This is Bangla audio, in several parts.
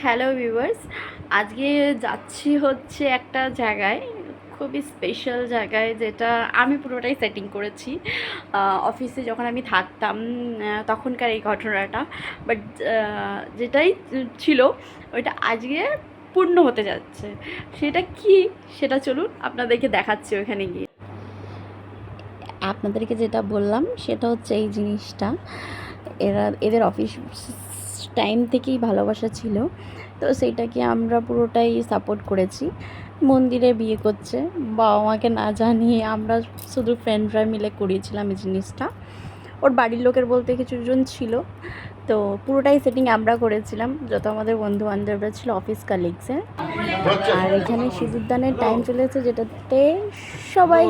হ্যালো ভিউয়ার্স, আজকে যাচ্ছি হচ্ছে একটা জায়গায়, খুবই স্পেশাল জায়গায়, যেটা আমি পুরোটাই সেটিং করেছি। অফিসে যখন আমি থাকতাম তখনকার এই ঘটনাটা, বাট যেটাই ছিল ওইটা আজকে পূর্ণ হতে যাচ্ছে। সেটা কি, সেটা চলুন আপনাদেরকে দেখাচ্ছি ওখানে গিয়ে। আপনাদেরকে যেটা বললাম সেটা হচ্ছে এই জিনিসটা, এদের অফিস টাইম থেকেই ভালোবাসা ছিল, তো সেইটাকে আমরা পুরোটাই সাপোর্ট করেছি। মন্দিরে বিয়ে করছে, বাবা মাকে না জানিয়ে আমরা শুধু ফ্রেন্ডরা মিলে করিয়েছিলাম এই জিনিসটা। ওর বাড়ির লোকের বলতে কিছুজন ছিল, তো পুরোটাই সেটিং আমরা করেছিলাম, যত আমাদের বন্ধু বান্ধবরা ছিল, অফিস কালিগসের। আর এখানে সিঁদুরদানের টাইম চলেছে, যেটাতে সবাই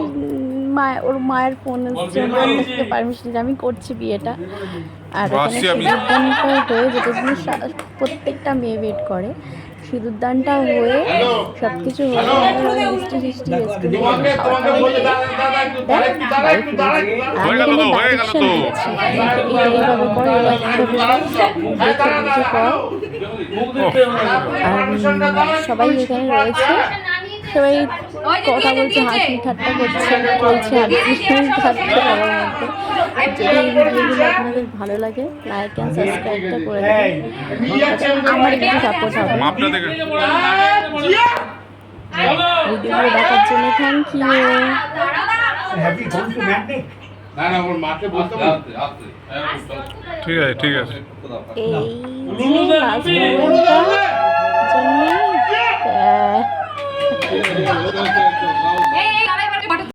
ওর মায়ের ফোন এসছে, মায়ের কাছ থেকে পারমিশন যে আমি করছি বিয়েটা। আর এখানে সিঁদুরদানটা হয়ে, যেটা জিনিস প্রত্যেকটা মেয়ে ওয়েট করে, সিঁদুরদানটা হয়ে সব কিছু হয়ে মিষ্টি মিষ্টি এইভাবে করে সবাই এখানে রয়েছে, সবাই কথা বলছে, হাসি ঠাট্টা করছে, বলছে হাসি ঠাট্টা করার মধ্যে। যদি এই ভিডিওগুলো আপনাদের ভালো লাগে, লাইক অ্যান্ড সাবস্ক্রাইবটা করে দেবেন, আমার একটু সাপোর্ট হবে। ভিডিওগুলো দেখার জন্য থ্যাংক ইউ। ঠিক আছে, ঠিক আছে। এই যে লাস্ট মোমেন্টটা জন্য